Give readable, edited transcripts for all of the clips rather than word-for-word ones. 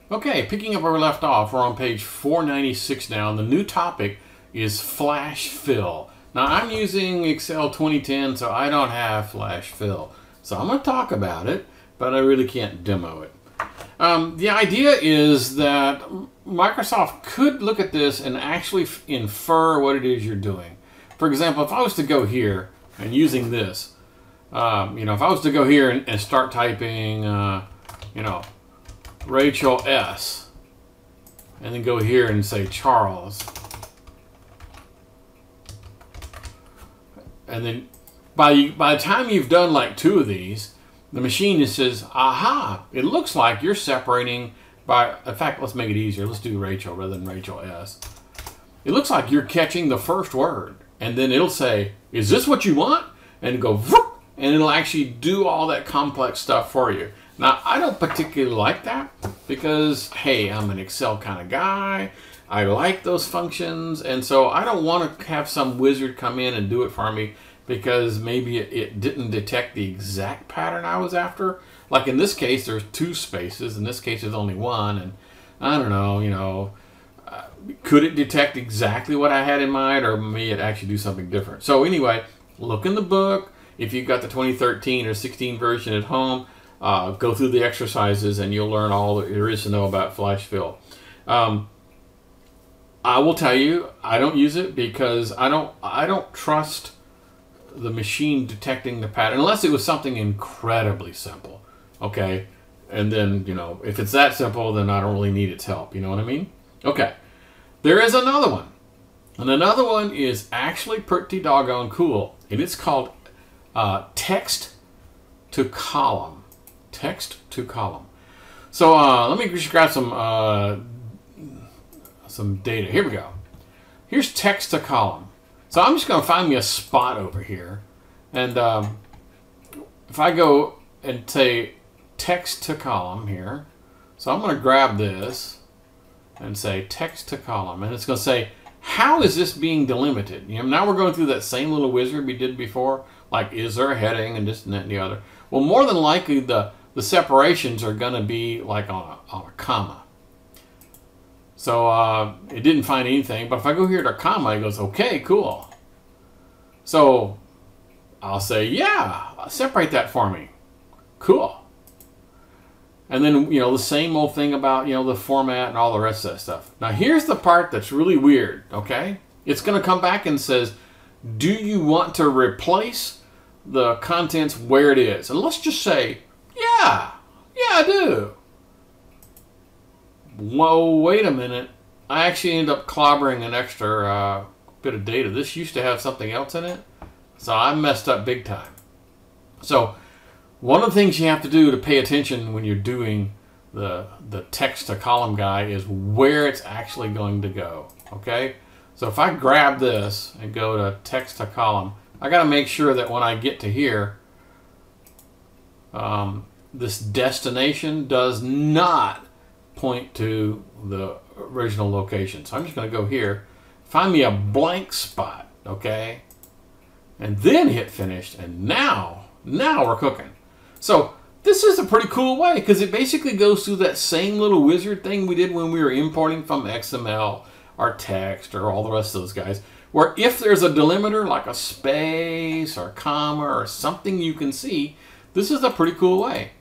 Okay, picking up where we left off, we're on page 496 now, and the new topic is flash fill. Now, I'm using Excel 2010, so I don't have flash fill. So I'm going to talk about it, but I really can't demo it. The idea is that Microsoft could look at this and actually infer what it is you're doing. For example, if I was to go here and using this, if I was to go here and start typing, Rachel S, and then go here and say Charles, and then by the time you've done like 2 of these, the machine just says, aha, it looks like you're separating by, in fact, let's make it easier. Let's do Rachel rather than Rachel S. It looks like you're catching the first word, and then it'll say, is this what you want? And go, whoop, and it'll actually do all that complex stuff for you. Now, I don't particularly like that because, hey, I'm an Excel kind of guy. I like those functions, and so I don't want to have some wizard come in and do it for me because maybe it didn't detect the exact pattern I was after. Like in this case, there's 2 spaces. In this case, there's only 1, and I don't know, could it detect exactly what I had in mind, or may it actually do something different? So anyway, look in the book. If you've got the 2013 or 16 version at home, go through the exercises and you'll learn all that there is to know about flash fill. I will tell you, I don't use it because I don't trust the machine detecting the pattern unless it was something incredibly simple. Okay, and then if it's that simple, then I don't really need its help. You know what I mean? Okay, there is another one, and another one is actually pretty doggone cool, and it's called text to column. Text to column. So let me just grab some data. Here we go. Here's text to column. So I'm just going to find me a spot over here, and if I go and say text to column here, so I'm going to grab this and say text to column, and it's going to say, how is this being delimited? Now we're going through that same little wizard we did before, like is there a heading and this and that and the other. Well, more than likely the separations are going to be like on a comma. So it didn't find anything, but if I go here to comma, it goes, okay, cool. So I'll say, yeah, separate that for me. Cool. And then, the same old thing about, the format and all the rest of that stuff. Now, here's the part that's really weird, okay? It's going to come back and says, do you want to replace the contents where it is? And let's just say, yeah, I do. Whoa, wait a minute. I actually ended up clobbering an extra bit of data. This used to have something else in it, so I messed up big time. So one of the things you have to do to pay attention when you're doing the text to column guy is where it's actually going to go, okay? So if I grab this and go to text to column, I got to make sure that when I get to here, this destination does not point to the original location. So I'm just going to go here, find me a blank spot, okay? And then hit finish, and now we're cooking. So this is a pretty cool way because it basically goes through that same little wizard thing we did when we were importing from XML or text or all the rest of those guys, where if there's a delimiter like a space or a comma or something you can see, this is a pretty cool way.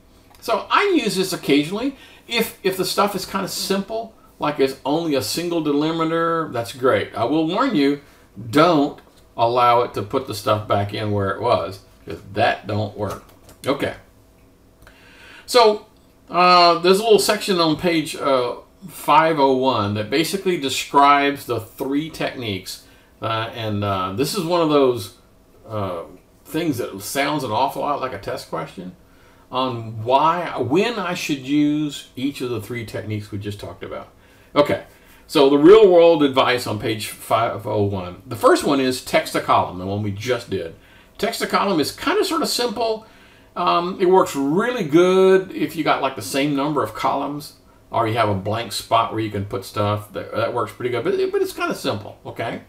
So I use this occasionally. If the stuff is kind of simple, like it's only a single delimiter, that's great. I will warn you, don't allow it to put the stuff back in where it was, because that don't work. Okay. So there's a little section on page 501 that basically describes the 3 techniques. And this is one of those things that sounds an awful lot like a test question on when I should use each of the 3 techniques we just talked about. Okay, so the real world advice on page 501. The first one is text to column, the one we just did. Text to column is kind of sort of simple. It works really good if you got like the same number of columns, or you have a blank spot where you can put stuff. That works pretty good, but it's kind of simple, okay?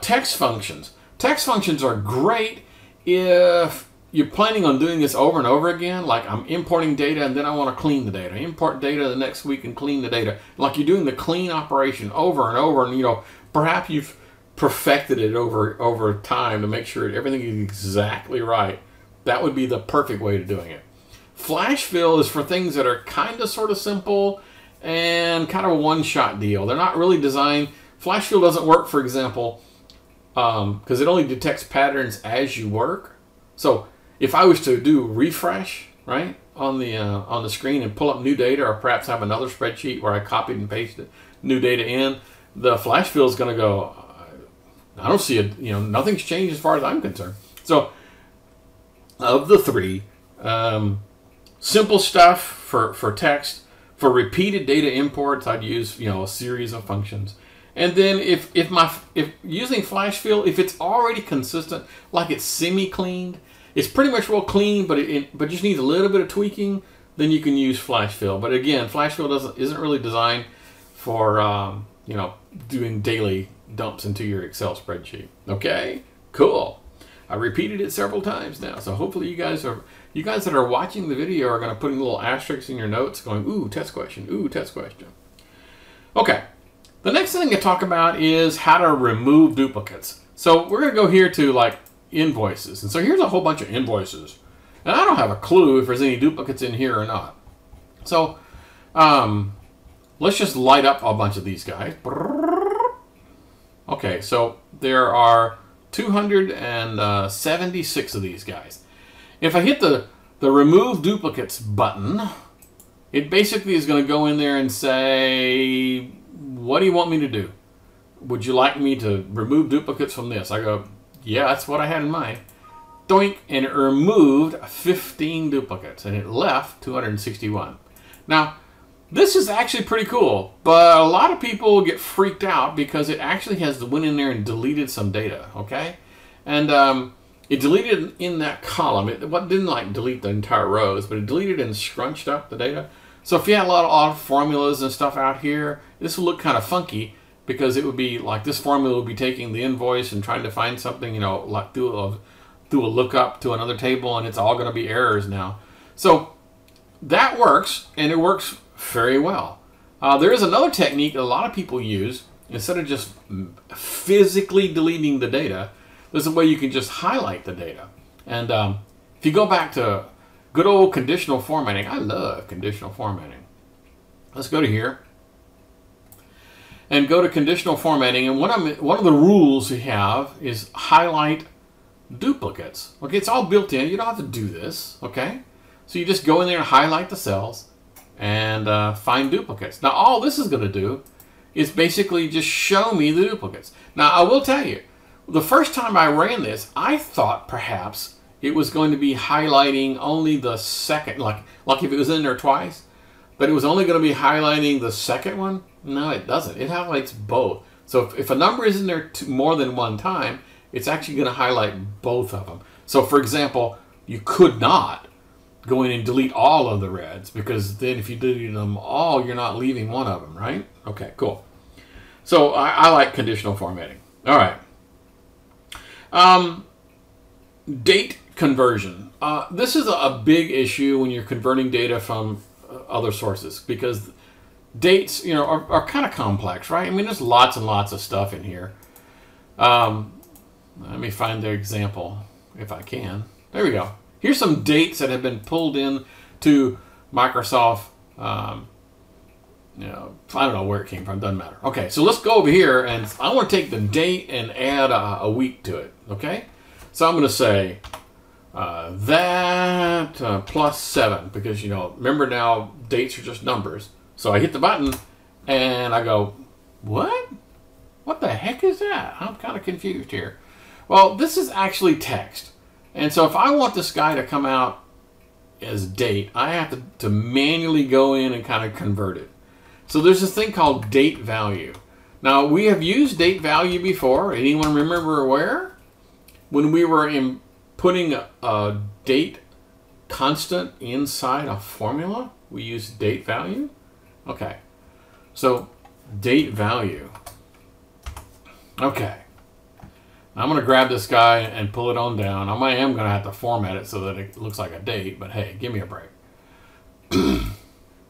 Text functions. Text functions are great if you're planning on doing this over and over again, like I'm importing data and then I want to clean the data. Import data the next week and clean the data. Like you're doing the clean operation over and over, and perhaps you've perfected it over time to make sure everything is exactly right. That would be the perfect way to doing it. Flash fill is for things that are kind of sort of simple and kind of a one-shot deal. They're not really designed. Flash fill doesn't work, for example, because it only detects patterns as you work. So if I was to do refresh, right, on the screen and pull up new data, or perhaps have another spreadsheet where I copied and pasted new data in, the flash fill is going to go, I don't see it, nothing's changed as far as I'm concerned. So of the three, simple stuff for text, for repeated data imports, I'd use a series of functions. And then if using flash fill, if it's already consistent, like it's semi-cleaned, it's pretty much well cleaned, but just needs a little bit of tweaking, then you can use flash fill. But again, flash fill isn't really designed for doing daily dumps into your Excel spreadsheet. Okay, cool. I repeated it several times now, so hopefully you guys that are watching the video are going to put in little asterisks in your notes, going, ooh, test question, ooh, test question. Okay. The next thing to talk about is how to remove duplicates. So we're going to go here to like invoices. And so here's a whole bunch of invoices. And I don't have a clue if there's any duplicates in here or not. So let's just light up a bunch of these guys. Okay, so there are 276 of these guys. If I hit the remove duplicates button, it basically is going to go in there and say, what do you want me to do? Would you like me to remove duplicates from this? I go, yeah, that's what I had in mind. Doink, and it removed 15 duplicates, and it left 261. Now, this is actually pretty cool, but a lot of people get freaked out because it actually has went in there and deleted some data, okay? And it deleted in that column. It didn't like delete the entire rows, but it deleted and scrunched up the data. So if you had a lot of formulas and stuff out here, this will look kind of funky because it would be like this formula would be taking the invoice and trying to find something, like through a lookup to another table, and it's all going to be errors now. So that works, and it works very well. There is another technique that a lot of people use. Instead of just physically deleting the data, there's a way you can just highlight the data. And if you go back to good old conditional formatting, I love conditional formatting. Let's go to here and go to conditional formatting. And one of the rules we have is highlight duplicates. Okay, it's all built in. You don't have to do this. Okay, so you just go in there and highlight the cells and find duplicates. Now all this is going to do is basically just show me the duplicates. Now I will tell you, the first time I ran this, I thought perhaps it was going to be highlighting only the second, like if it was in there twice, but it was only going to be highlighting the second one. No, it doesn't. It highlights both. So if a number is in there more than one time, it's actually going to highlight both of them. So for example, you could not go in and delete all of the reds, because then if you delete them all, you're not leaving one of them, right? Okay, cool. So I like conditional formatting. All right. Date conversion. This is a big issue when you're converting data from other sources, because dates, are kind of complex, right? I mean, there's lots and lots of stuff in here. Let me find the example if I can. There we go. Here's some dates that have been pulled in to Microsoft. I don't know where it came from. Doesn't matter. Okay, so let's go over here, and I want to take the date and add a week to it. Okay, so I'm going to say that +7, because remember now dates are just numbers. So I hit the button and I go, what? What the heck is that? I'm kind of confused here. Well, this is actually text. And so if I want this guy to come out as date, I have to manually go in and kind of convert it. So there's this thing called date value. Now, we have used date value before. Anyone remember where? When we were putting a date constant inside a formula, we used date value. Okay, so date value. Okay, I'm going to grab this guy and pull it on down. I am going to have to format it so that it looks like a date, but hey, give me a break.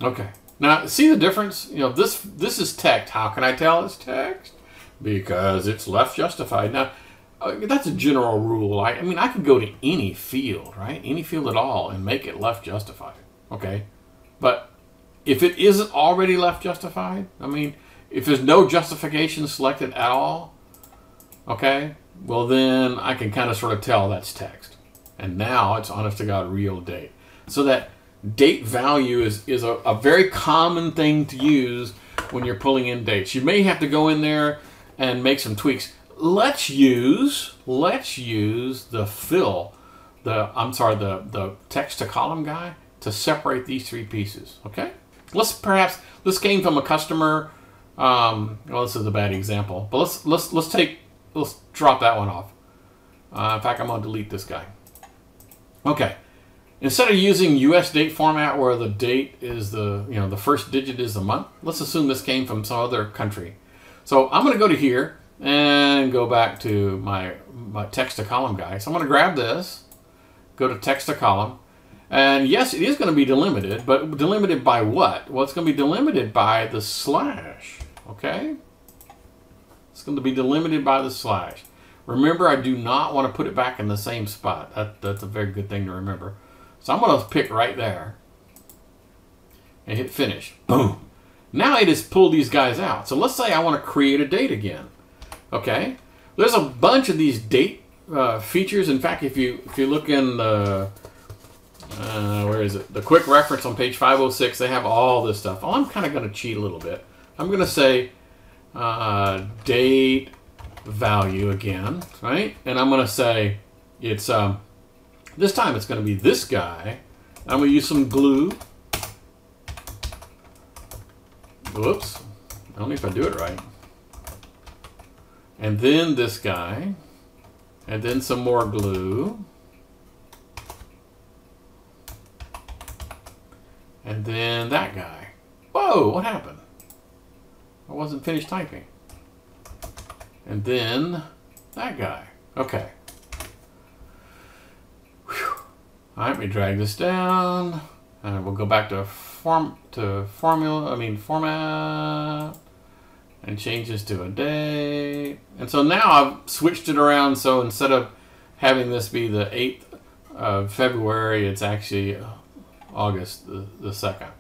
Okay. Now, see the difference? You know, this is text. How can I tell it's text? Because it's left justified. Now, that's a general rule. I mean, I could go to any field, right? Any field at all and make it left justified. Okay. But if it isn't already left justified, I mean, if there's no justification selected at all, okay, well then I can kind of sort of tell that's text. And now it's honest to God real date. So that date value is a very common thing to use when you're pulling in dates. You may have to go in there and make some tweaks. Let's use the fill, the text to column guy to separate these three pieces. Okay, this came from a customer. Well, this is a bad example, but let's drop that one off. In fact, I'm going to delete this guy. Okay, instead of using US date format where the date is the first digit is the month, let's assume this came from some other country. So I'm going to go to here and go back to my text to column guy. So I'm going to grab this, go to text to column, and yes, it is going to be delimited, but delimited by what? Well, it's going to be delimited by the slash. Okay, it's going to be delimited by the slash. Remember, I do not want to put it back in the same spot. That's a very good thing to remember. So I'm going to pick right there and hit finish. Boom. Now it has pulled these guys out. So let's say I want to create a date again. Okay, there's a bunch of these date features. In fact, if you look in the where is it? The quick reference on page 506, they have all this stuff. Oh, I'm kind of going to cheat a little bit. I'm going to say date value again, right? And I'm going to say it's this time it's going to be this guy. I'm going to use some glue. Whoops, I don't know if I do it right. And then this guy, and then some more glue, and then that guy. Whoa, what happened? I wasn't finished typing. And then that guy. Okay. Whew. All right, let me drag this down, and we'll go back to format, and change this to a date. And so now I've switched it around, so instead of having this be the 8th of February, it's actually August the 2nd.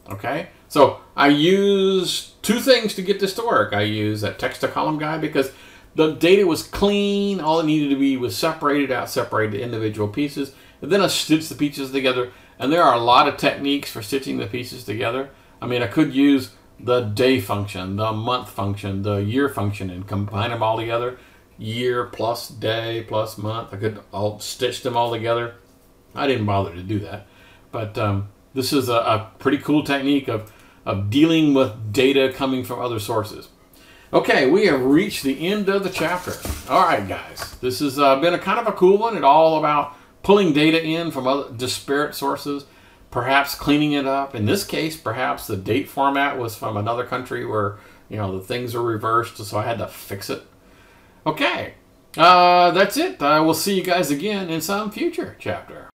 Okay, so I use two things to get this to work. I use that text to column guy because the data was clean. All it needed to be was separated to individual pieces. And then I stitched the pieces together. And there are a lot of techniques for stitching the pieces together. I mean, I could use the day function, the month function, the year function, and combine them all together. Year plus day plus month. I could all stitch them all together. I didn't bother to do that. But this is a pretty cool technique of dealing with data coming from other sources. Okay, we have reached the end of the chapter. All right, guys. This has been a kind of a cool one. It's all about pulling data in from other disparate sources, perhaps cleaning it up. In this case, perhaps the date format was from another country where, the things are reversed, so I had to fix it. Okay, that's it. I will see you guys again in some future chapter.